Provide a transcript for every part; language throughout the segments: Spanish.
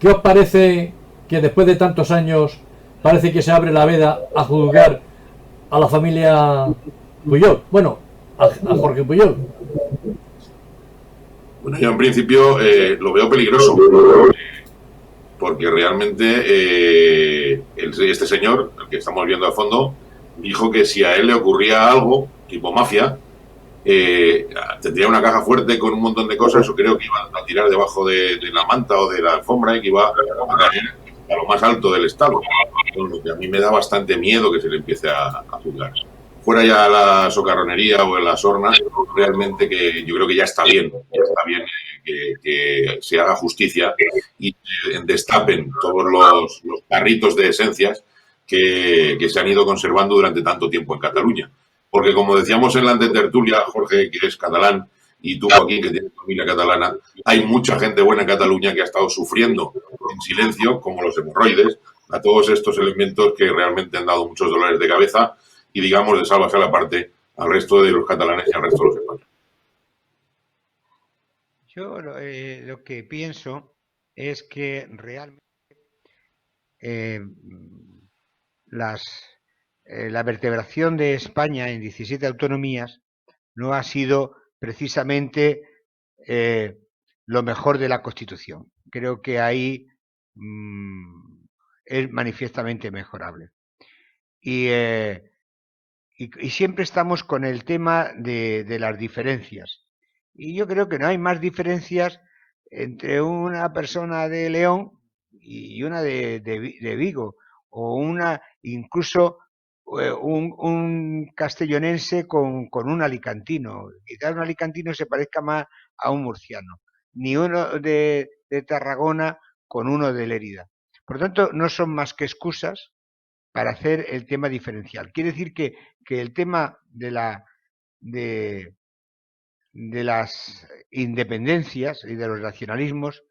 ¿qué os parece que después de tantos años parece que se abre la veda a juzgar a la familia Puyol? Bueno, a Jorge Puyol. Bueno, yo en principio lo veo peligroso, porque realmente este señor, el que estamos viendo al fondo, dijo que si a él le ocurría algo, tipo mafia, tendría una caja fuerte con un montón de cosas, o creo que iba a tirar debajo de la manta o de la alfombra y que iba a caer a lo más alto del Estado. Con lo que a mí me da bastante miedo que se le empiece a juzgar. Fuera ya la socarronería o la sorna, realmente que yo creo que ya está bien que se haga justicia y destapen todos los carritos de esencias que se han ido conservando durante tanto tiempo en Cataluña. Porque como decíamos en la antetertulia, Jorge, que es catalán, y tú, Joaquín, que tienes familia catalana, hay mucha gente buena en Cataluña que ha estado sufriendo en silencio, como los hemorroides, a todos estos elementos que realmente han dado muchos dolores de cabeza y, digamos, de salvaje a la parte al resto de los catalanes y al resto de los españoles. Yo lo que pienso es que realmente la vertebración de España en 17 autonomías no ha sido precisamente lo mejor de la Constitución. Creo que ahí es manifiestamente mejorable. Y siempre estamos con el tema de las diferencias. Y yo creo que no hay más diferencias entre una persona de León y una de Vigo, o incluso un castellonense con un alicantino. Quizás un alicantino se parezca más a un murciano, ni uno de Tarragona con uno de Lérida. Por lo tanto, no son más que excusas para hacer el tema diferencial. Quiere decir que el tema de las independencias y de los nacionalismos,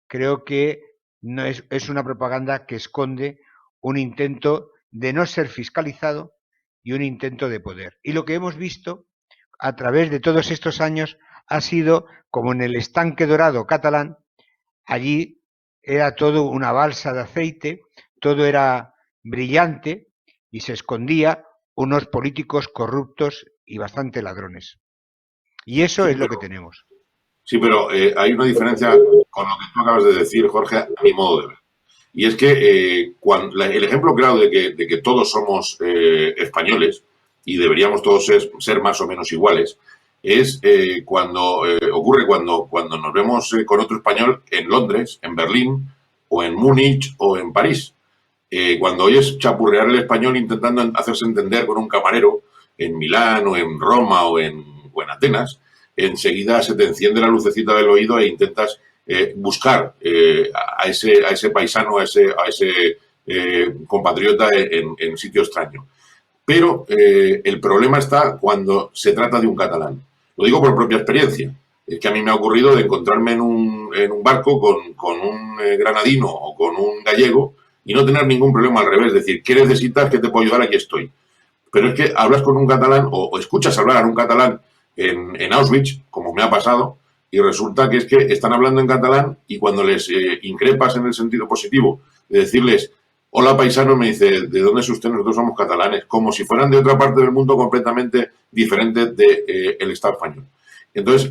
creo que no es una propaganda que esconde un intento de no ser fiscalizado y un intento de poder. Y lo que hemos visto a través de todos estos años ha sido como en el estanque dorado catalán. Allí era todo una balsa de aceite, todo era brillante y se escondía unos políticos corruptos y bastante ladrones. Y eso sí, es lo que tenemos. Sí, pero hay una diferencia con lo que tú acabas de decir, Jorge, a mi modo de ver. Y es que el ejemplo claro de que todos somos españoles y deberíamos todos ser más o menos iguales es cuando ocurre cuando nos vemos con otro español en Londres, en Berlín, o en Múnich, o en París. Cuando oyes chapurrear el español intentando hacerse entender con un camarero en Milán, o en Roma, o en Atenas, enseguida se te enciende la lucecita del oído e intentas buscar a ese paisano, a ese compatriota en sitio extraño. Pero el problema está cuando se trata de un catalán. Lo digo por propia experiencia. Es que a mí me ha ocurrido de encontrarme en un barco con un granadino o con un gallego y no tener ningún problema al revés. Es decir, ¿qué necesitas? ¿Qué te puedo ayudar? Aquí estoy. Pero es que hablas con un catalán o escuchas hablar a un catalán en Auschwitz, como me ha pasado, y resulta que es que están hablando en catalán y cuando les increpas en el sentido positivo de decirles, hola paisano, me dice, ¿de dónde es usted? Nosotros somos catalanes, como si fueran de otra parte del mundo completamente diferente del Estado español. Entonces,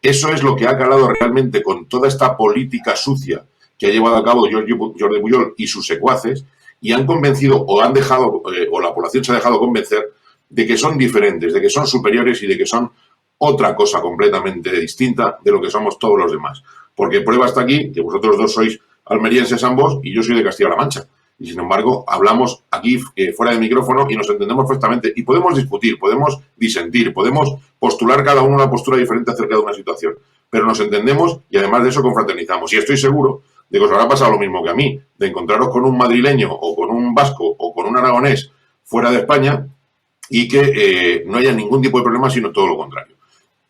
eso es lo que ha calado realmente con toda esta política sucia que ha llevado a cabo Jordi Puyol y sus secuaces, y han convencido o han dejado, o la población se ha dejado convencer de que son diferentes, de que son superiores y de que son otra cosa completamente distinta de lo que somos todos los demás. Porque prueba está aquí que vosotros dos sois almerienses ambos y yo soy de Castilla-La Mancha. Y sin embargo, hablamos aquí fuera de micrófono y nos entendemos perfectamente. Y podemos discutir, podemos disentir, podemos postular cada uno una postura diferente acerca de una situación. Pero nos entendemos y además de eso confraternizamos. Y estoy seguro de que os habrá pasado lo mismo que a mí, de encontraros con un madrileño o con un vasco o con un aragonés fuera de España y que no haya ningún tipo de problema, sino todo lo contrario.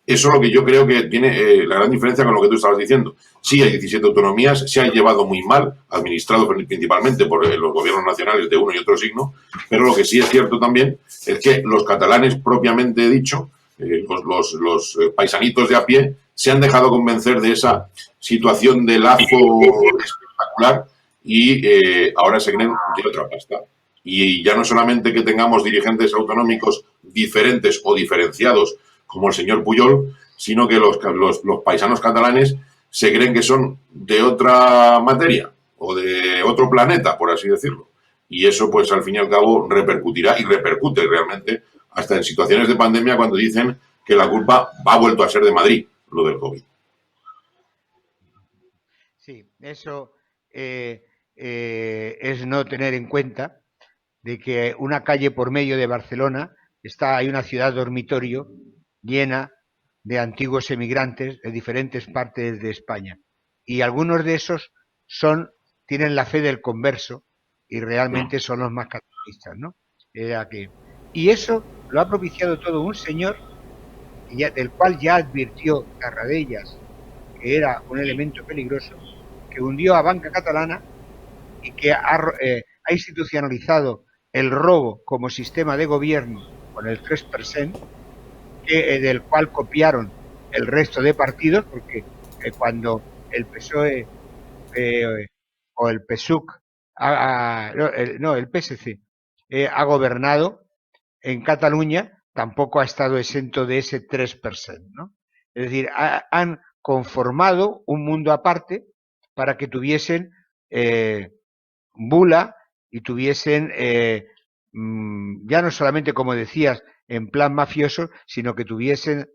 Eso es lo que yo creo que tiene la gran diferencia con lo que tú estabas diciendo. Sí, hay 17 autonomías, se han llevado muy mal, administrados principalmente por los gobiernos nacionales de uno y otro signo, pero lo que sí es cierto también es que los catalanes, propiamente dicho, los paisanitos de a pie, se han dejado convencer de esa situación de lazo espectacular espectacular y ahora se creen de otra pasta. Y ya no solamente que tengamos dirigentes autonómicos diferentes o diferenciados como el señor Pujol, sino que los paisanos catalanes se creen que son de otra materia o de otro planeta, por así decirlo. Y eso, pues al fin y al cabo, repercutirá y repercute realmente hasta en situaciones de pandemia cuando dicen que la culpa ha vuelto a ser de Madrid, lo del COVID. Sí, eso es no tener en cuenta de que una calle por medio de Barcelona hay una ciudad dormitorio llena de antiguos emigrantes de diferentes partes de España. Y algunos de esos tienen la fe del converso y realmente son los más catalanistas, ¿no? Y eso lo ha propiciado todo un señor del cual ya advirtió Tarradellas que era un elemento peligroso, que hundió a Banca Catalana y que ha institucionalizado el robo como sistema de gobierno con el 3%, del cual copiaron el resto de partidos, porque cuando el PSOE o el PSUC, el PSC, ha gobernado en Cataluña, tampoco ha estado exento de ese 3%, ¿no? Es decir, han conformado un mundo aparte para que tuviesen bula y tuviesen, ya no solamente, como decías, en plan mafioso, sino que tuviesen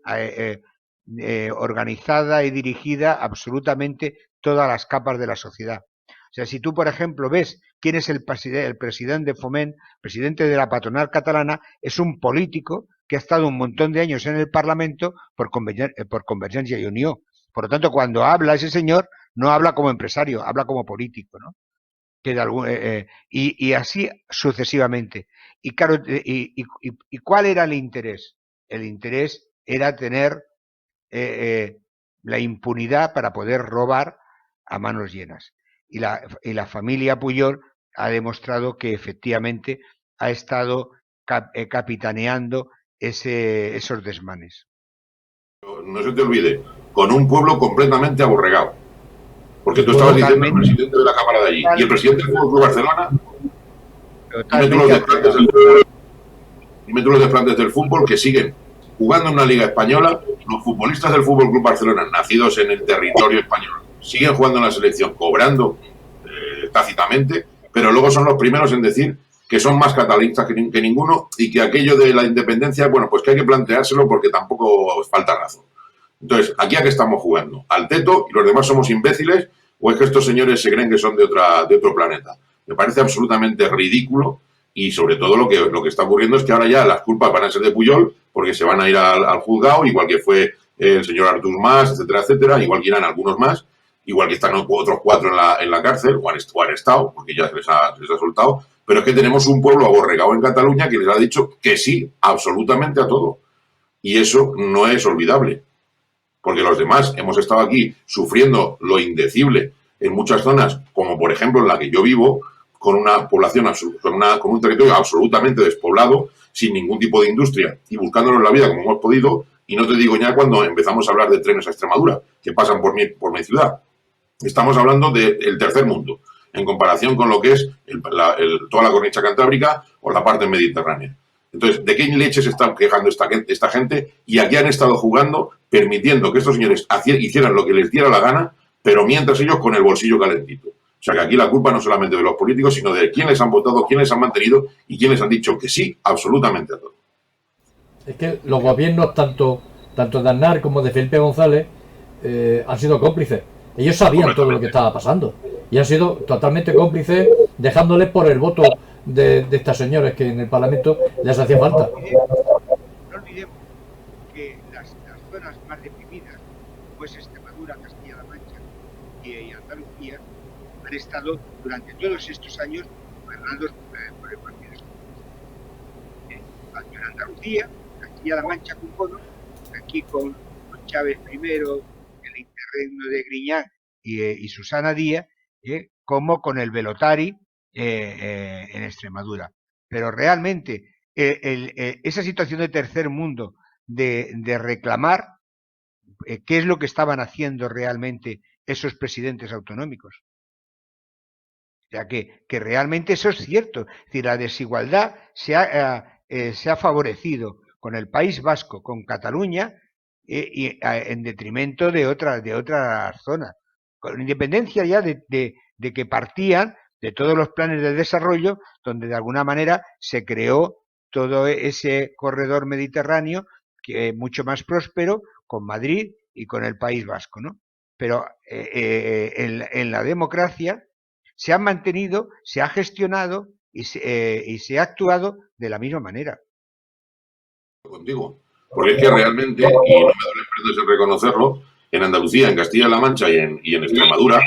organizada y dirigida absolutamente todas las capas de la sociedad. O sea, si tú, por ejemplo, ves quién es el presidente de Foment, presidente de la patronal catalana, es un político que ha estado un montón de años en el Parlamento por Convergencia y Unió. Por lo tanto, cuando habla ese señor, no habla como empresario, habla como político, ¿no? Que de algún, y así sucesivamente. Y claro, ¿y cuál era el interés? El interés era tener la impunidad para poder robar a manos llenas. Y la familia Pujol ha demostrado que efectivamente ha estado capitaneando esos desmanes. No se te olvide, con un pueblo completamente aborregado. Porque tú estabas diciendo el presidente de la Cámara de allí y el presidente del Fútbol Club Barcelona. Dime tú los desplantes del fútbol que siguen jugando en una liga española. Los futbolistas del Fútbol Club Barcelona, nacidos en el territorio español, siguen jugando en la selección, cobrando tácitamente, pero luego son los primeros en decir que son más catalanistas que ninguno y que aquello de la independencia, bueno, pues que hay que planteárselo porque tampoco falta razón. Entonces, ¿aquí a qué estamos jugando? ¿Al teto y los demás somos imbéciles o es que estos señores se creen que son de otro planeta? Me parece absolutamente ridículo y sobre todo lo que está ocurriendo es que ahora ya las culpas van a ser de Pujol porque se van a ir al juzgado, igual que fue el señor Artur Mas, etcétera, etcétera, igual que irán algunos más, igual que están otros 4 en la cárcel o han estado, porque ya se les ha soltado, pero es que tenemos un pueblo aborregado en Cataluña que les ha dicho que sí, absolutamente a todo. Y eso no es olvidable. Porque los demás hemos estado aquí sufriendo lo indecible en muchas zonas, como por ejemplo en la que yo vivo, con una población, con un territorio absolutamente despoblado, sin ningún tipo de industria y buscándonos la vida como hemos podido. Y no te digo ya cuando empezamos a hablar de trenes a Extremadura, que pasan por mi ciudad. Estamos hablando del tercer mundo, en comparación con lo que es toda la cornisa cantábrica o la parte mediterránea. Entonces, ¿de qué leche se está quejando esta gente? Y aquí han estado jugando, permitiendo que estos señores hicieran lo que les diera la gana, pero mientras ellos con el bolsillo calentito. O sea que aquí la culpa no solamente de los políticos, sino de quiénes han votado, quiénes han mantenido y quiénes han dicho que sí, absolutamente a todo. Es que los gobiernos, tanto de Aznar como de Felipe González, han sido cómplices. Ellos sabían todo lo que estaba pasando y han sido totalmente cómplices, dejándoles por el voto de estas señoras que en el Parlamento les hacía falta. No olvidemos que las zonas más deprimidas, pues Extremadura, Castilla-La Mancha y Andalucía, han estado durante todos estos años gobernados por el Partido Socialista. En Andalucía, Castilla-La Mancha con Bono, aquí con Chávez primero, el interregno de Griñán y Susana Díaz, como con el Velotari en Extremadura. Pero realmente esa situación de tercer mundo de reclamar qué es lo que estaban haciendo realmente esos presidentes autonómicos. sea que realmente eso es cierto. Es decir, la desigualdad se ha favorecido con el País Vasco, con Cataluña, en detrimento de otras zonas. Con independencia ya de que partían de todos los planes de desarrollo, donde de alguna manera se creó todo ese corredor mediterráneo que es mucho más próspero con Madrid y con el País Vasco, ¿no? Pero en la democracia se han mantenido, se ha gestionado y se ha actuado de la misma manera. Contigo. Porque es que realmente, y no me duele en reconocerlo, en Andalucía, en Castilla-La Mancha y en Extremadura,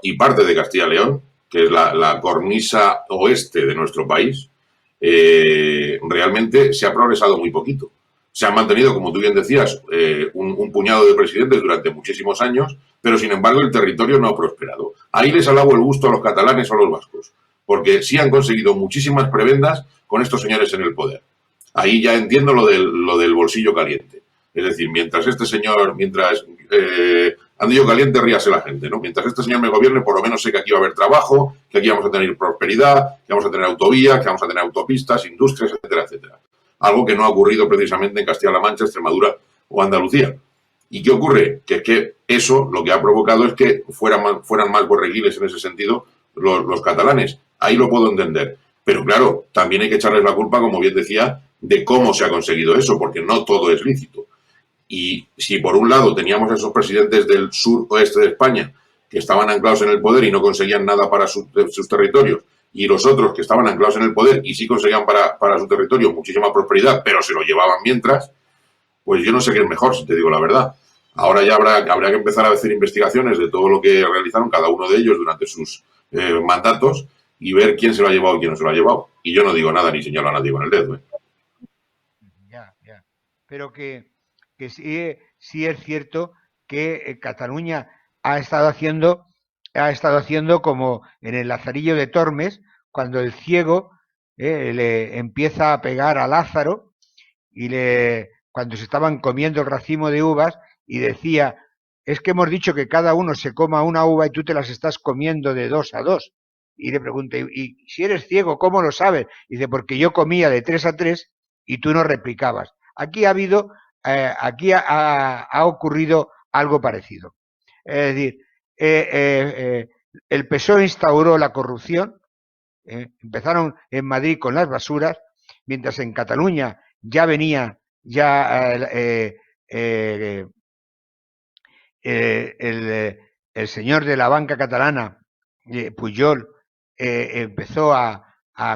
y parte de Castilla-León, que es la cornisa oeste de nuestro país, realmente se ha progresado muy poquito. Se han mantenido, como tú bien decías, un puñado de presidentes durante muchísimos años, pero sin embargo el territorio no ha prosperado. Ahí les alabo el gusto a los catalanes o a los vascos, porque sí han conseguido muchísimas prebendas con estos señores en el poder. Ahí ya entiendo lo del bolsillo caliente. Es decir, mientras este señor, andillo caliente, ríase la gente, ¿no? Mientras este señor me gobierne, por lo menos sé que aquí va a haber trabajo, que aquí vamos a tener prosperidad, que vamos a tener autovías, que vamos a tener autopistas, industrias, etcétera, etcétera. Algo que no ha ocurrido precisamente en Castilla-La Mancha, Extremadura o Andalucía. ¿Y qué ocurre? Que es que eso lo que ha provocado es que fueran más borreguiles en ese sentido los catalanes. Ahí lo puedo entender. Pero claro, también hay que echarles la culpa, como bien decía, de cómo se ha conseguido eso, porque no todo es lícito. Y si por un lado teníamos esos presidentes del sur oeste de España que estaban anclados en el poder y no conseguían nada para sus territorios, y los otros que estaban anclados en el poder y sí conseguían para su territorio muchísima prosperidad, pero se lo llevaban mientras, pues yo no sé qué es mejor, si te digo la verdad. Ahora ya habrá que empezar a hacer investigaciones de todo lo que realizaron cada uno de ellos durante sus mandatos y ver quién se lo ha llevado y quién no se lo ha llevado. Y yo no digo nada ni señalo a nadie con el dedo. Ya. Pero que sí es cierto que Cataluña ha estado haciendo como en el Lazarillo de Tormes, cuando el ciego le empieza a pegar a Lázaro cuando se estaban comiendo el racimo de uvas y decía, es que hemos dicho que cada uno se coma una uva y tú te las estás comiendo de 2 a 2. Y le pregunté, y si eres ciego, ¿cómo lo sabes? Y dice, porque yo comía de 3 a 3 y tú no replicabas. Aquí ha ocurrido algo parecido. Es decir, el PSOE instauró la corrupción, empezaron en Madrid con las basuras, mientras en Cataluña ya venía el señor de la banca catalana, Pujol, empezó a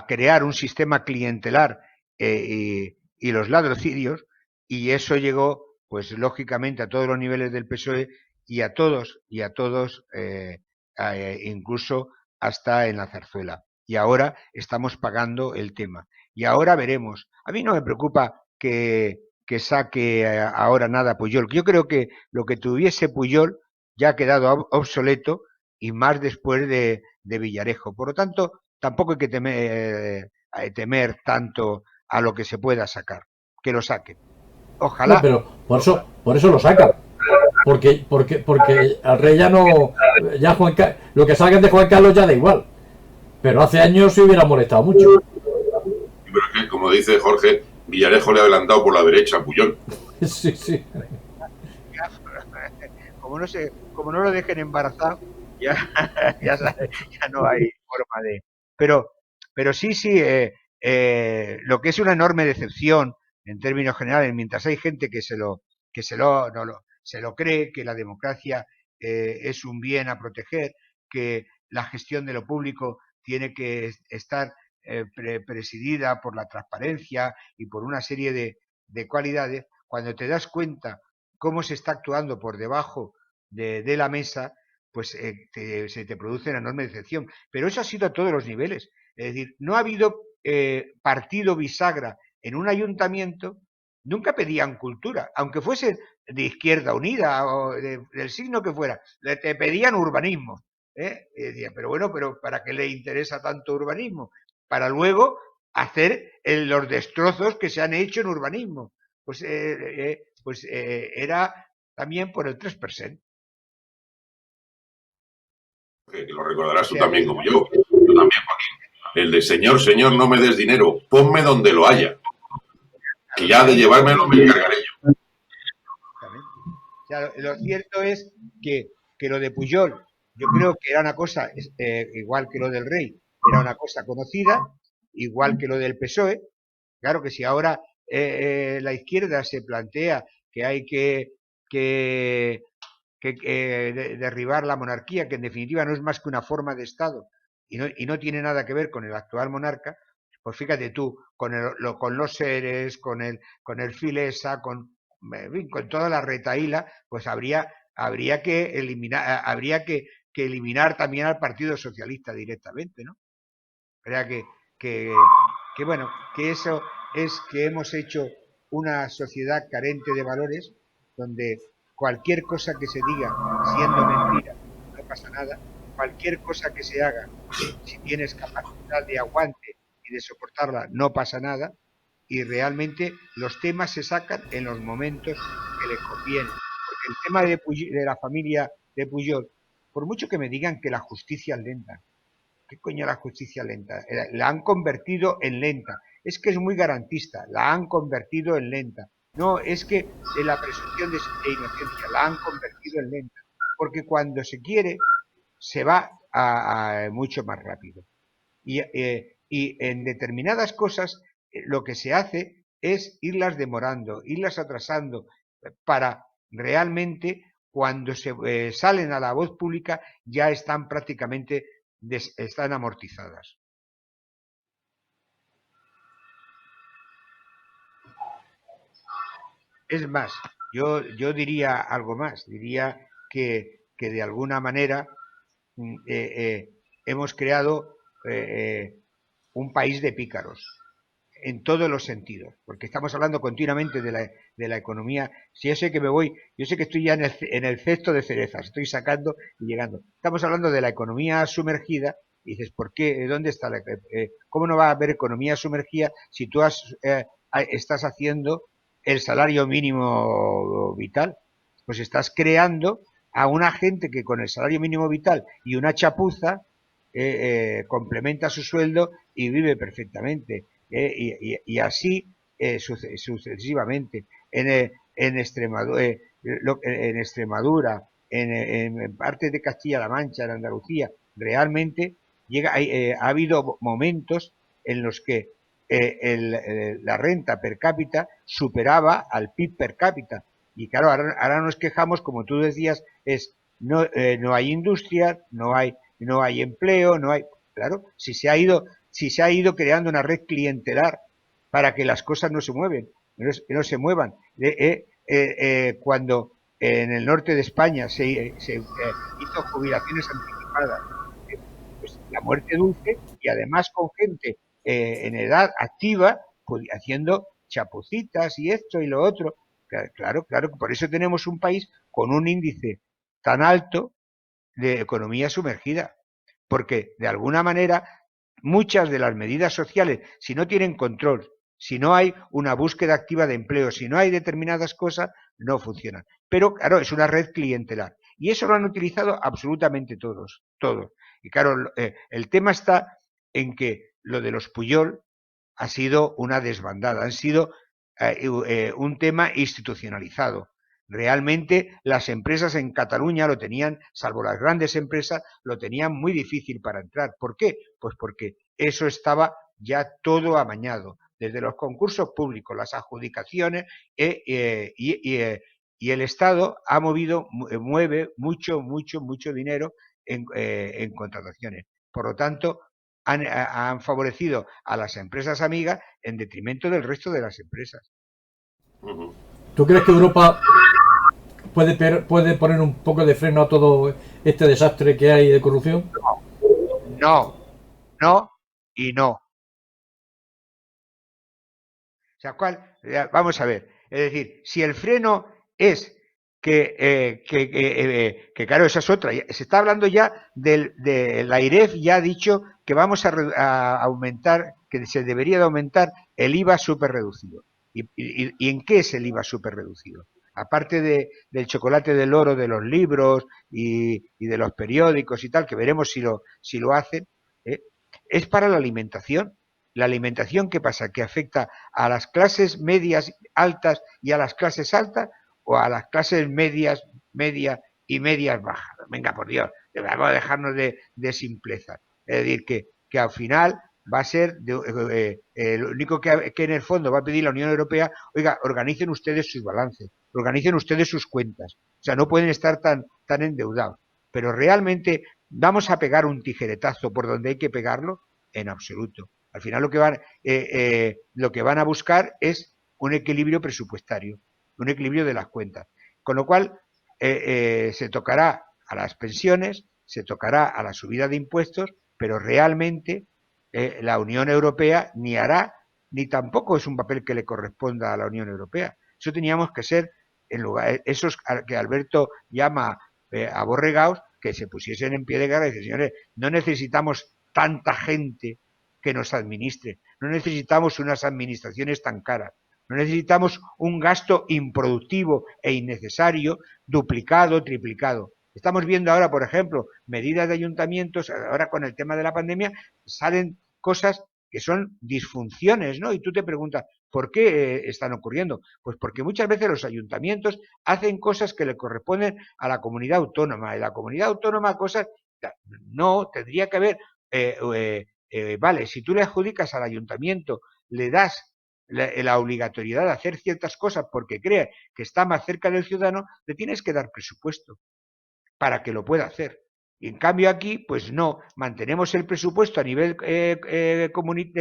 crear un sistema clientelar y los ladrocidios, y eso llegó, pues lógicamente, a todos los niveles del PSOE y a todos, incluso hasta en la zarzuela. Y ahora estamos pagando el tema. Y ahora veremos. A mí no me preocupa que saque ahora nada Pujol. Yo creo que lo que tuviese Pujol ya ha quedado obsoleto y más después de Villarejo. Por lo tanto, tampoco hay que temer tanto a lo que se pueda sacar. Que lo saquen. No, Ojalá. pero por eso lo sacan. Porque al rey ya no. Ya lo que salgan de Juan Carlos ya da igual. Pero hace años se hubiera molestado mucho. Pero es que, como dice Jorge, Villarejo le ha adelantado por la derecha a Puyol. Sí, sí. Como no lo dejen embarazado, ya, ya no hay forma de. Pero sí, lo que es una enorme decepción en términos generales, mientras hay gente que se lo cree, que la democracia es un bien a proteger, que la gestión de lo público tiene que estar presidida por la transparencia y por una serie de cualidades, cuando te das cuenta cómo se está actuando por debajo de la mesa, pues se te produce una enorme decepción. Pero eso ha sido a todos los niveles. Es decir, no ha habido partido bisagra en un ayuntamiento, nunca pedían cultura, aunque fuese de Izquierda Unida o del signo que fuera, te pedían urbanismo. Y decía, pero bueno, pero ¿para qué le interesa tanto urbanismo? Para luego hacer los destrozos que se han hecho en urbanismo. Pues era también por el 3%. Que lo recordarás O tú sea también que, como yo. también, Joaquín. El de señor, señor, no me des dinero, ponme donde lo haya. Que ya de llevármelo me encargaré yo. O sea, lo cierto es que lo de Pujol, yo creo que era una cosa, igual que lo del Rey, era una cosa conocida, igual que lo del PSOE. Claro que si ahora la izquierda se plantea que hay que derribar la monarquía, que en definitiva no es más que una forma de Estado y no tiene nada que ver con el actual monarca, pues fíjate tú, con los seres, con el filesa, con toda la retahíla, pues habría que eliminar también al Partido Socialista directamente, ¿no? O sea que bueno, que eso es que hemos hecho una sociedad carente de valores, donde cualquier cosa que se diga siendo mentira no pasa nada, cualquier cosa que se haga, si tienes capacidad de aguante y de soportarla, no pasa nada, y realmente los temas se sacan en los momentos que les conviene. Porque el tema de la familia de Pujol, por mucho que me digan que la justicia es lenta, ¿qué coño la justicia lenta? La han convertido en lenta. Es que es muy garantista, la han convertido en lenta. No, es que la presunción de inocencia la han convertido en lenta. Porque cuando se quiere, se va mucho más rápido. Y en determinadas cosas, lo que se hace es irlas demorando, irlas atrasando, para realmente, cuando se salen a la voz pública, ya están prácticamente están amortizadas. Es más, yo diría algo más, diría que de alguna manera hemos creado un país de pícaros en todos los sentidos, porque estamos hablando continuamente de la economía. Si yo sé que yo sé que estoy ya en el cesto de cerezas, estoy sacando y llegando. Estamos hablando de la economía sumergida, y dices, ¿por qué? ¿Dónde está cómo no va a haber economía sumergida si tú estás haciendo el salario mínimo vital? Pues estás creando a una gente que con el salario mínimo vital y una chapuza complementa su sueldo y vive perfectamente. Y así sucesivamente. En Extremadura, en parte de Castilla-La Mancha, en Andalucía, realmente ha habido momentos en los que la renta per cápita superaba al PIB per cápita. Y claro, ahora nos quejamos, como tú decías, no hay industria, no hay empleo, no hay... Claro, si se ha ido creando una red clientelar para que las cosas no se no se muevan. Cuando en el norte de España se hizo jubilaciones anticipadas, pues la muerte dulce, y además con gente en edad activa, pues, haciendo chapucitas y esto y lo otro. Claro, por eso tenemos un país con un índice tan alto de economía sumergida, porque de alguna manera muchas de las medidas sociales, si no tienen control, si no hay una búsqueda activa de empleo, si no hay determinadas cosas, no funcionan. Pero claro, es una red clientelar. Y eso lo han utilizado absolutamente todos. Y claro, el tema está en que lo de los Pujol ha sido una desbandada, han sido un tema institucionalizado. Realmente las empresas en Cataluña lo tenían, salvo las grandes empresas, lo tenían muy difícil para entrar. ¿Por qué? Pues porque eso estaba ya todo amañado, desde los concursos públicos, las adjudicaciones, y el Estado mueve mucho dinero en contrataciones. Por lo tanto, han favorecido a las empresas amigas en detrimento del resto de las empresas. ¿Tú crees que Europa puede poner un poco de freno a todo este desastre que hay de corrupción? No y no. O sea, vamos a ver. Es decir, si el freno es que claro, esa es otra. Se está hablando ya de la AIREF, ya ha dicho que vamos a aumentar, que se debería de aumentar el IVA superreducido. ¿Y en qué es el IVA superreducido? Aparte del chocolate del oro de los libros y de los periódicos y tal, que veremos si lo hacen, es para la alimentación. La alimentación, ¿qué pasa? ¿Que afecta a las clases medias altas y a las clases altas o a las clases medias, medias y medias bajas? Venga, por Dios, vamos a dejarnos de simpleza. Es decir, que al final va a ser lo único que en el fondo va a pedir la Unión Europea, oiga, organicen ustedes sus balances, organicen ustedes sus cuentas. O sea, no pueden estar tan endeudados. Pero realmente vamos a pegar un tijeretazo por donde hay que pegarlo, en absoluto. Al final lo que van a buscar es un equilibrio presupuestario, un equilibrio de las cuentas. Con lo cual se tocará a las pensiones, se tocará a la subida de impuestos, pero realmente la Unión Europea ni hará, ni tampoco es un papel que le corresponda a la Unión Europea. Eso teníamos que ser, en lugar, esos que Alberto llama aborregados, que se pusiesen en pie de guerra y dicen, señores, no necesitamos tanta gente que nos administre, no necesitamos unas administraciones tan caras, no necesitamos un gasto improductivo e innecesario, duplicado, triplicado. Estamos viendo ahora, por ejemplo, medidas de ayuntamientos, ahora con el tema de la pandemia, salen cosas que son disfunciones, ¿no? Y tú te preguntas, ¿por qué están ocurriendo? Pues porque muchas veces los ayuntamientos hacen cosas que le corresponden a la comunidad autónoma, y la comunidad autónoma cosas, no, tendría que haber, vale, si tú le adjudicas al ayuntamiento, le das la obligatoriedad de hacer ciertas cosas porque cree que está más cerca del ciudadano, le tienes que dar presupuesto para que lo pueda hacer. Y en cambio aquí, pues no, mantenemos el presupuesto a nivel de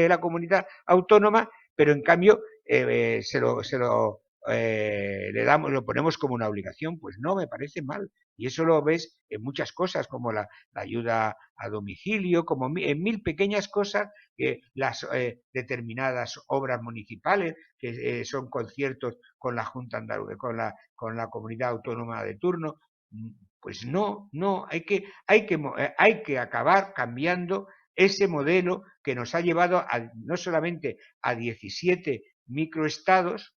la comunidad autónoma, pero en cambio lo ponemos como una obligación. Pues no, me parece mal. Y eso lo ves en muchas cosas, como la ayuda a domicilio, como en mil pequeñas cosas, que las determinadas obras municipales, que son conciertos con la Junta Andaluza, con la comunidad autónoma de turno. Pues no, hay que acabar cambiando ese modelo que nos ha llevado no solamente a 17 microestados,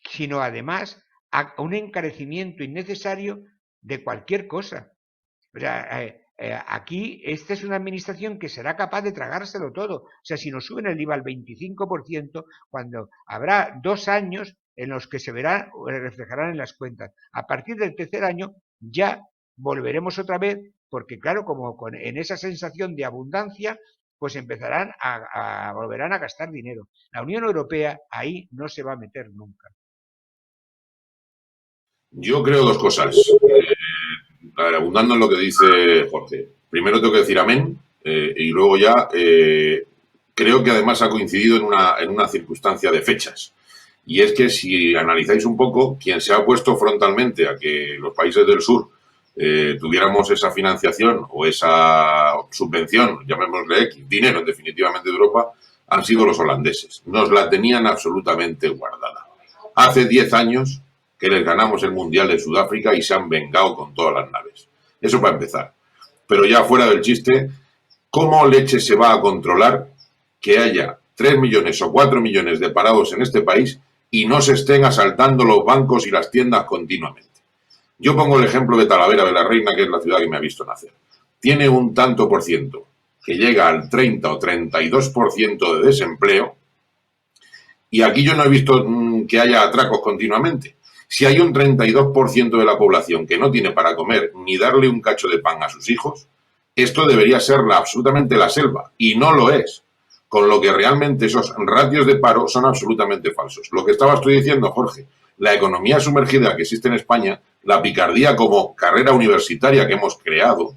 sino además a un encarecimiento innecesario de cualquier cosa. O sea, aquí esta es una administración que será capaz de tragárselo todo. O sea, si nos suben el IVA al 25%, cuando habrá 2 años en los que se reflejarán en las cuentas. A partir del tercer año ya volveremos otra vez, porque claro, como en esa sensación de abundancia, pues volverán a gastar dinero. La Unión Europea ahí no se va a meter nunca. Yo creo 2 cosas. Abundando en lo que dice Jorge. Primero tengo que decir amén, y luego ya creo que además ha coincidido en una circunstancia de fechas. Y es que si analizáis un poco, quien se ha opuesto frontalmente a que los países del sur tuviéramos esa financiación o esa subvención, llamémosle X, dinero definitivamente de Europa, han sido los holandeses. Nos la tenían absolutamente guardada. Hace 10 años que les ganamos el Mundial de Sudáfrica y se han vengado con todas las naves. Eso para empezar. Pero ya fuera del chiste, ¿cómo leche se va a controlar que haya 3 millones o 4 millones de parados en este país y no se estén asaltando los bancos y las tiendas continuamente? Yo pongo el ejemplo de Talavera de la Reina, que es la ciudad que me ha visto nacer. Tiene un tanto por ciento que llega al 30 o 32% de desempleo, y aquí yo no he visto que haya atracos continuamente. Si hay un 32% de la población que no tiene para comer ni darle un cacho de pan a sus hijos, esto debería ser absolutamente la selva, y no lo es. Con lo que realmente esos ratios de paro son absolutamente falsos. Lo que estabas tú diciendo, Jorge, la economía sumergida que existe en España, la picardía como carrera universitaria que hemos creado,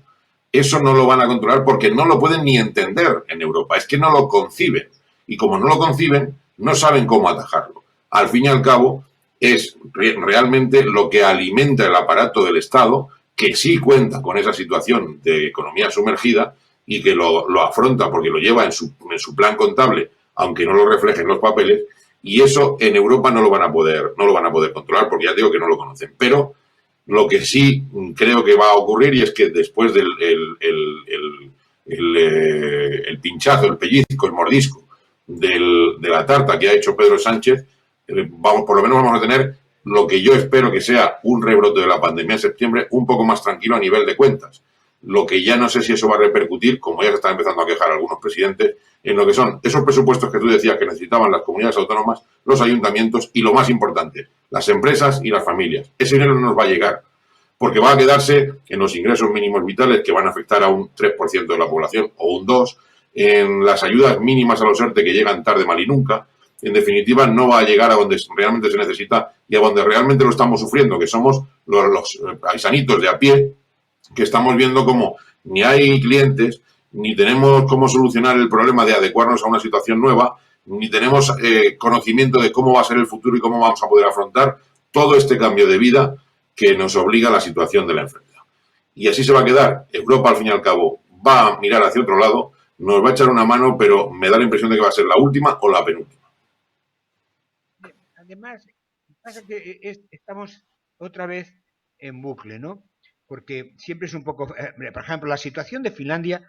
eso no lo van a controlar porque no lo pueden ni entender en Europa. Es que no lo conciben. Y como no lo conciben, no saben cómo atajarlo. Al fin y al cabo, es realmente lo que alimenta el aparato del Estado, que sí cuenta con esa situación de economía sumergida y que lo afronta porque lo lleva en su plan contable, aunque no lo refleje en los papeles, y eso en Europa no lo van a poder controlar, porque ya digo que no lo conocen. Pero lo que sí creo que va a ocurrir, y es que después del el pinchazo, el pellizco, el mordisco de la tarta que ha hecho Pedro Sánchez, por lo menos vamos a tener lo que yo espero que sea un rebrote de la pandemia en septiembre un poco más tranquilo a nivel de cuentas. Lo que ya no sé si eso va a repercutir, como ya se están empezando a quejar algunos presidentes, en lo que son esos presupuestos que tú decías que necesitaban las comunidades autónomas, los ayuntamientos y, lo más importante, las empresas y las familias. Ese dinero no nos va a llegar, porque va a quedarse en los ingresos mínimos vitales, que van a afectar a un 3% de la población o un 2%, en las ayudas mínimas a los ERTE, que llegan tarde, mal y nunca. En definitiva, no va a llegar a donde realmente se necesita y a donde realmente lo estamos sufriendo, que somos los paisanitos de a pie, que estamos viendo como ni hay clientes, ni tenemos cómo solucionar el problema de adecuarnos a una situación nueva, ni tenemos conocimiento de cómo va a ser el futuro y cómo vamos a poder afrontar todo este cambio de vida que nos obliga a la situación de la enfermedad. Y así se va a quedar. Europa, al fin y al cabo, va a mirar hacia otro lado, nos va a echar una mano, pero me da la impresión de que va a ser la última o la penúltima. Además, pasa que estamos otra vez en bucle, ¿no? Porque siempre es un poco... por ejemplo, la situación de Finlandia,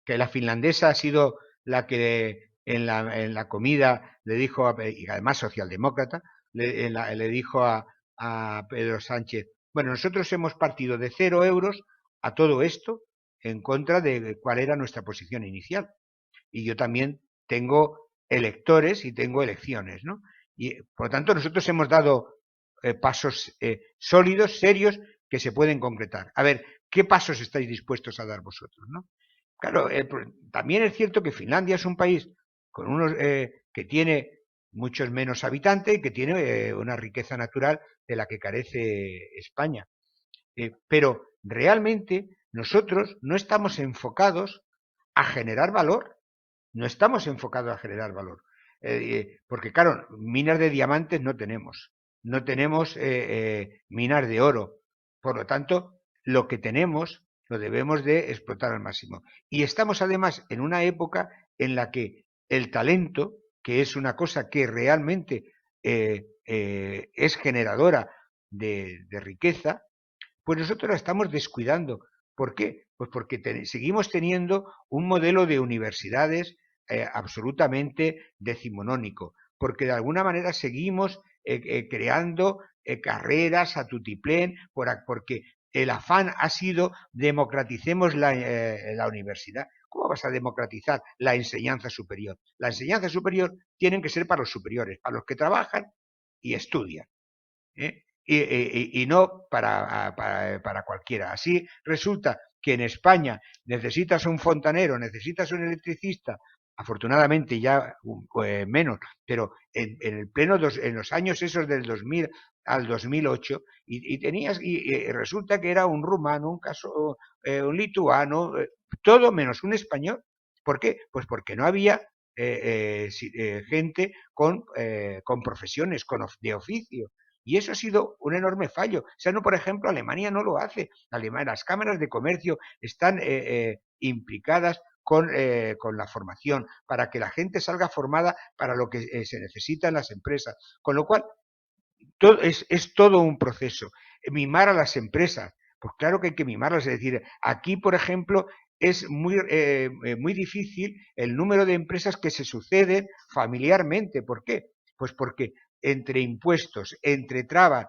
que la finlandesa ha sido la que en la comida le dijo, y además socialdemócrata, le dijo a Pedro Sánchez, bueno, nosotros hemos partido de 0 euros a todo esto en contra de cuál era nuestra posición inicial. Y yo también tengo electores y tengo elecciones, ¿no? Y por lo tanto nosotros hemos dado pasos sólidos, serios, que se pueden concretar. A ver, ¿qué pasos estáis dispuestos a dar vosotros, no? Claro, también es cierto que Finlandia es un país con unos que tiene muchos menos habitantes y que tiene una riqueza natural de la que carece España. Pero realmente nosotros no estamos enfocados a generar valor. No estamos enfocados a generar valor. Porque, claro, minas de diamantes no tenemos. No tenemos minas de oro. Por lo tanto, lo que tenemos lo debemos de explotar al máximo. Y estamos además en una época en la que el talento, que es una cosa que realmente es generadora de riqueza, pues nosotros la estamos descuidando. ¿Por qué? Pues porque seguimos teniendo un modelo de universidades absolutamente decimonónico, porque de alguna manera seguimos creando carreras a tutiplén, porque el afán ha sido democraticemos la universidad. ¿Cómo vas a democratizar la enseñanza superior? La enseñanza superior tiene que ser para los superiores, para los que trabajan y estudian, ¿eh? Y no para cualquiera. Así resulta que en España necesitas un fontanero, necesitas un electricista, afortunadamente ya menos, pero en los años esos del 2000 al 2008, y resulta que era un rumano, un lituano, todo menos un español. ¿Por qué? Pues porque no había gente con profesiones, de oficio. Y eso ha sido un enorme fallo. O sea, no, por ejemplo, Alemania no lo hace. Las cámaras de comercio están implicadas con la formación, para que la gente salga formada para lo que se necesita en las empresas. Con lo cual, es todo un proceso. Mimar a las empresas. Pues claro que hay que mimarlas. Es decir, aquí, por ejemplo, es muy difícil el número de empresas que se suceden familiarmente. ¿Por qué? Pues porque entre impuestos, entre trabas,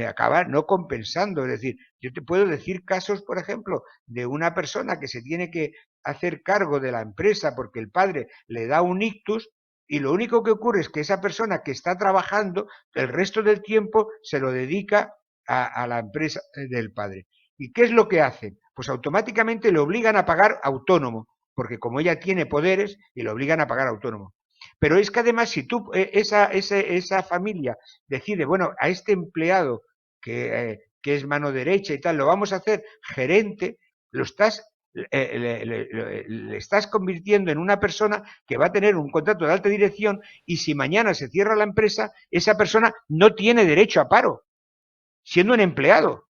acaba no compensando. Es decir, yo te puedo decir casos, por ejemplo, de una persona que se tiene que hacer cargo de la empresa porque el padre le da un ictus, y lo único que ocurre es que esa persona que está trabajando, el resto del tiempo se lo dedica a la empresa del padre. ¿Y qué es lo que hacen? Pues automáticamente le obligan a pagar autónomo, porque como ella tiene poderes, y le obligan a pagar autónomo. Pero es que además, si tú, esa familia decide, bueno, a este empleado que es mano derecha y tal, lo vamos a hacer gerente, lo estás le estás convirtiendo en una persona que va a tener un contrato de alta dirección, y si mañana se cierra la empresa, esa persona no tiene derecho a paro, siendo un empleado.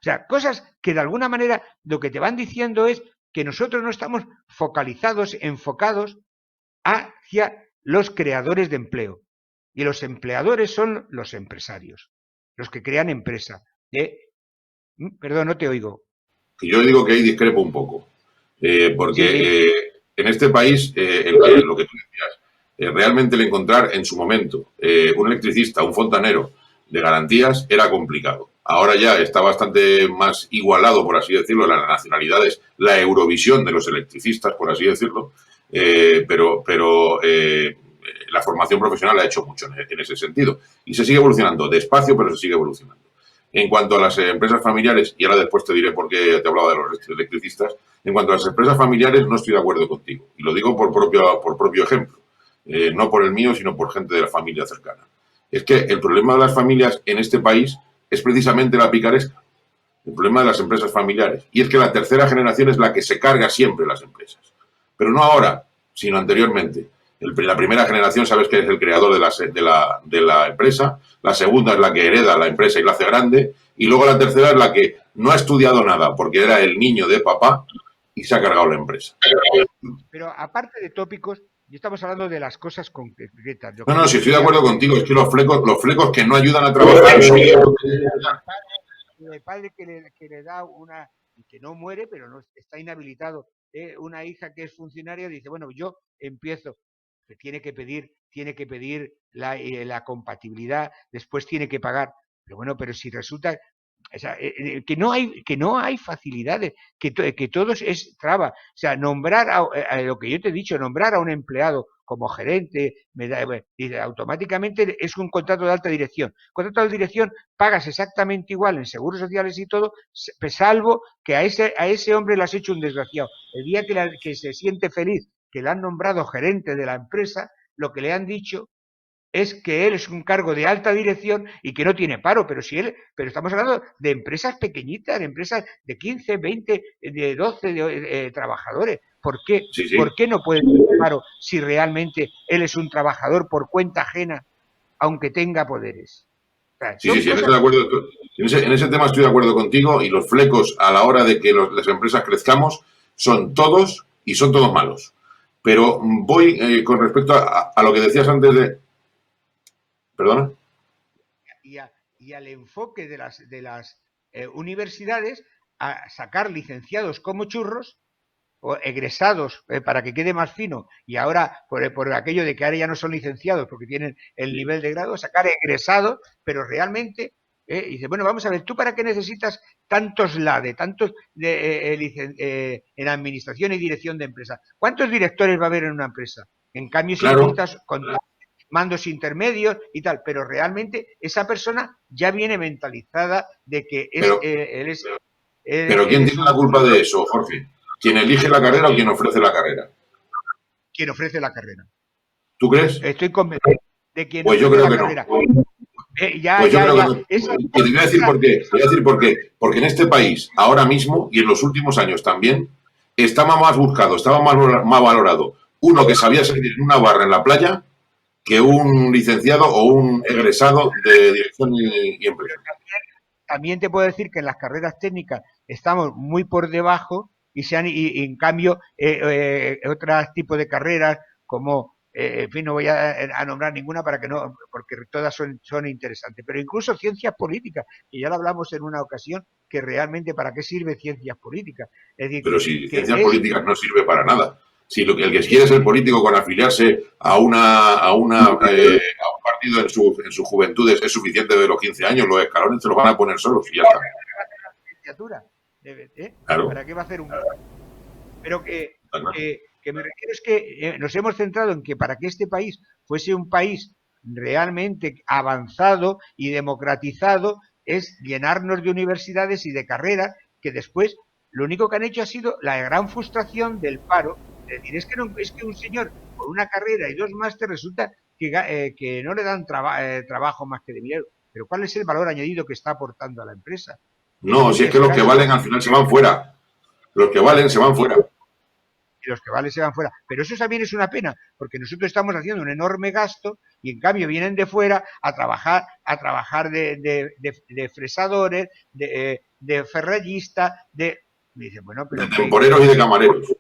O sea, cosas que de alguna manera lo que te van diciendo es que nosotros no estamos enfocados hacia los creadores de empleo. Y los empleadores son los empresarios, los que crean empresa. Perdón, no te oigo. Yo digo que ahí discrepo un poco, porque en este país lo que tú decías, realmente el encontrar en su momento un electricista, un fontanero de garantías era complicado. ahora ya está bastante más igualado, por así decirlo, las nacionalidades, la Eurovisión de los electricistas, por así decirlo, pero la formación profesional ha hecho mucho en ese sentido. Y se sigue evolucionando, despacio, pero se sigue evolucionando. En cuanto a las empresas familiares, y ahora después te diré por qué te hablaba de los electricistas, en cuanto a las empresas familiares no estoy de acuerdo contigo. Y lo digo por propio ejemplo. No por el mío, sino por gente de la familia cercana. Es que el problema de las familias en este país es precisamente la picaresca. El problema de las empresas familiares. Y es que la tercera generación es la que se carga siempre las empresas. Pero no ahora, sino anteriormente. La primera generación sabes que es el creador de la empresa, la segunda es la que hereda la empresa y la hace grande, y luego la tercera es la que no ha estudiado nada porque era el niño de papá y se ha cargado la empresa. Pero aparte de tópicos, ya estamos hablando de las cosas concretas. No, si estoy de acuerdo contigo, es que los flecos que no ayudan a trabajar son... El padre que le da una, y que no muere, pero no está inhabilitado, una hija que es funcionaria, dice, bueno, yo empiezo, tiene que pedir la compatibilidad, después tiene que pagar, pero bueno, pero si resulta, o sea, que no hay facilidades, que todo es traba. O sea, nombrar a lo que yo te he dicho, nombrar a un empleado como gerente, automáticamente es un contrato de alta dirección. Contrato de alta dirección pagas exactamente igual en seguros sociales y todo, salvo que a ese hombre le has hecho un desgraciado. El día que se siente feliz que le han nombrado gerente de la empresa, lo que le han dicho es que él es un cargo de alta dirección y que no tiene paro, pero estamos hablando de empresas pequeñitas, de empresas de 15, 20, de 12 trabajadores. ¿Por qué? Sí, sí. ¿Por qué no puede tener paro si realmente él es un trabajador por cuenta ajena, aunque tenga poderes? O sea, sí, en, de acuerdo, en ese tema estoy de acuerdo contigo, y los flecos a la hora de que las empresas crezcamos son todos malos. Pero voy con respecto a lo que decías antes de... ¿Perdona? Y al enfoque de las universidades a sacar licenciados como churros o egresados, para que quede más fino, y ahora por aquello de que ahora ya no son licenciados porque tienen el nivel de grado, sacar egresados, pero realmente dice, bueno, vamos a ver, ¿tú para qué necesitas tantos LADE, tantos en administración y dirección de empresa? ¿Cuántos directores va a haber en una empresa? En cambio, si claro, necesitas mandos intermedios y tal, pero realmente esa persona ya viene mentalizada de que él es... Pero ¿quién tiene la culpa de eso, Jorge? ¿Quién elige la carrera o quien ofrece la carrera? Quien ofrece la carrera. ¿Tú crees? Estoy convencido de quien pues ofrece yo creo la que carrera. No. Pues yo creo que no. Y te voy a decir por qué. Te voy a decir por qué. Porque en este país, ahora mismo, y en los últimos años también, estaba más buscado, estaba más valorado uno que sabía salir en una barra en la playa que un licenciado o un egresado de dirección y empresa. También te puedo decir que en las carreras técnicas estamos muy por debajo y en cambio otros tipos de carreras como en fin, no voy a nombrar ninguna para que no, porque todas son interesantes, pero incluso ciencias políticas, y ya lo hablamos en una ocasión, que realmente para qué sirve ciencias políticas. Es decir, pero si ciencias políticas no sirve para nada. Si el que quiere ser político con afiliarse a un partido en su juventud es suficiente de los 15 años, los escalones se los van a poner solos y ya está. Claro. ¿Para qué va a hacer un...? Pero que me refiero es que nos hemos centrado en que para que este país fuese un país realmente avanzado y democratizado es llenarnos de universidades y de carreras que después lo único que han hecho ha sido la gran frustración del paro. Es decir, es que un señor con una carrera y 2 másteres resulta que no le dan trabajo más que de dinero. Pero ¿cuál es el valor añadido que está aportando a la empresa? No, si es que los que valen al final se van fuera. Los que valen se van fuera. Y los que valen se van fuera. Pero eso también es una pena, porque nosotros estamos haciendo un enorme gasto y en cambio vienen de fuera a trabajar de fresadores, de ferrallistas, dicen, bueno, pero de temporeros y de camareros.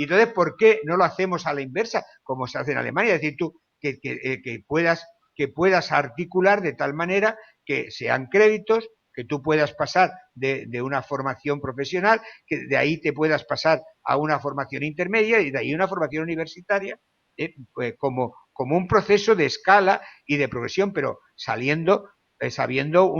Y entonces, ¿por qué no lo hacemos a la inversa, como se hace en Alemania? Es decir, tú que puedas articular de tal manera que sean créditos, que tú puedas pasar de una formación profesional, que de ahí te puedas pasar a una formación intermedia y de ahí una formación universitaria, pues como un proceso de escala y de progresión, pero saliendo sabiendo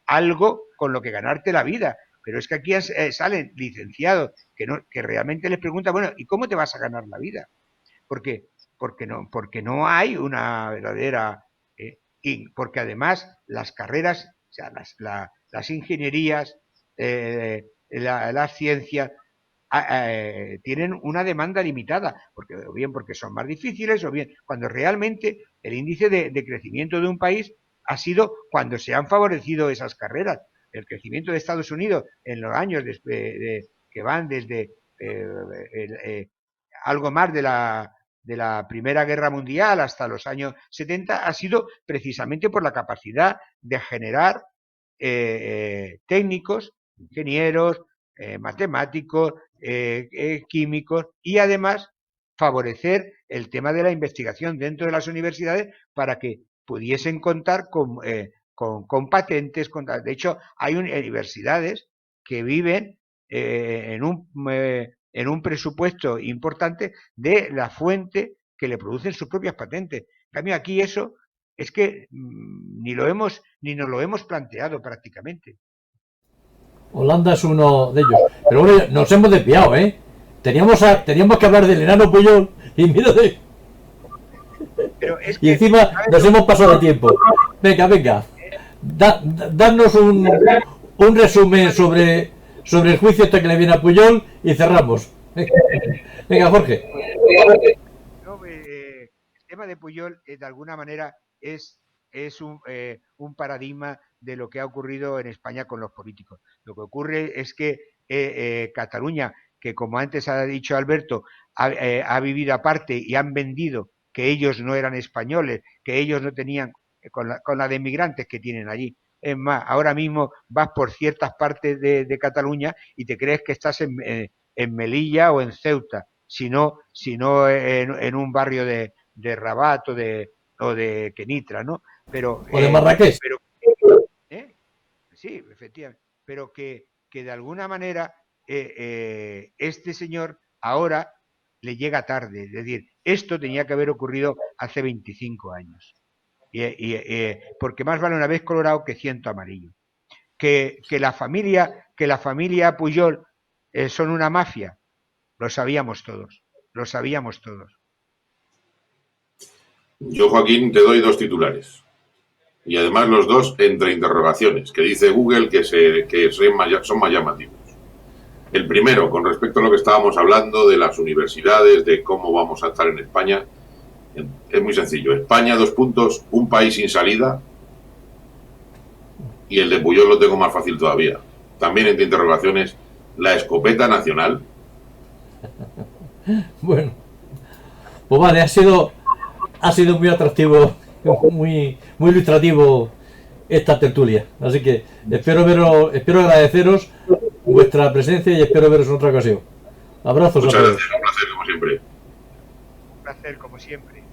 algo con lo que ganarte la vida. Pero es que aquí salen licenciados que realmente les preguntan, bueno, ¿y cómo te vas a ganar la vida? Porque no hay una verdadera... y porque además las carreras, o sea, las ingenierías, las ciencias, tienen una demanda limitada, o bien porque son más difíciles, o bien cuando realmente el índice de crecimiento de un país ha sido cuando se han favorecido esas carreras. El crecimiento de Estados Unidos en los años que van desde algo más de la Primera Guerra Mundial hasta los años 70 ha sido precisamente por la capacidad de generar técnicos, ingenieros, matemáticos, químicos y además favorecer el tema de la investigación dentro de las universidades para que pudiesen contar con patentes. De hecho, hay universidades que viven en un presupuesto importante de la fuente que le producen sus propias patentes. En cambio, aquí eso es que ni nos lo hemos planteado prácticamente. Holanda es uno de ellos. Pero bueno, nos hemos desviado, ¿eh? Teníamos que hablar del enano Puyol y mira de... Y encima nos hemos pasado de tiempo. Venga. Danos un resumen sobre el juicio este que le viene a Puyol y cerramos. Venga, Jorge. El tema de Puyol, de alguna manera, es un paradigma de lo que ha ocurrido en España con los políticos. Lo que ocurre es que Cataluña, que como antes ha dicho Alberto, ha vivido aparte y han vendido que ellos no eran españoles, que ellos no tenían, con la de migrantes que tienen allí. Es más, ahora mismo vas por ciertas partes de Cataluña y te crees que estás en Melilla o en Ceuta, sino en un barrio de Rabat o de Kenitra, ¿no? O de Marrakech. Sí, efectivamente. Pero que de alguna manera este señor ahora le llega tarde. Es decir, esto tenía que haber ocurrido hace 25 años. Porque más vale una vez colorado que 100 amarillo. Que la familia Puyol son una mafia, lo sabíamos todos. Yo, Joaquín, te doy 2 titulares. Y además los 2 entre interrogaciones, que dice Google que son más llamativos. El primero, con respecto a lo que estábamos hablando de las universidades, de cómo vamos a estar en España, es muy sencillo. España, 2 puntos, un país sin salida, y el de Puyol lo tengo más fácil todavía. También entre interrogaciones, la escopeta nacional. Bueno, pues vale, ha sido muy atractivo, muy ilustrativo esta tertulia. Así que espero agradeceros vuestra presencia y espero veros en otra ocasión. Abrazos. Muchas gracias, un placer como siempre. Un placer como siempre.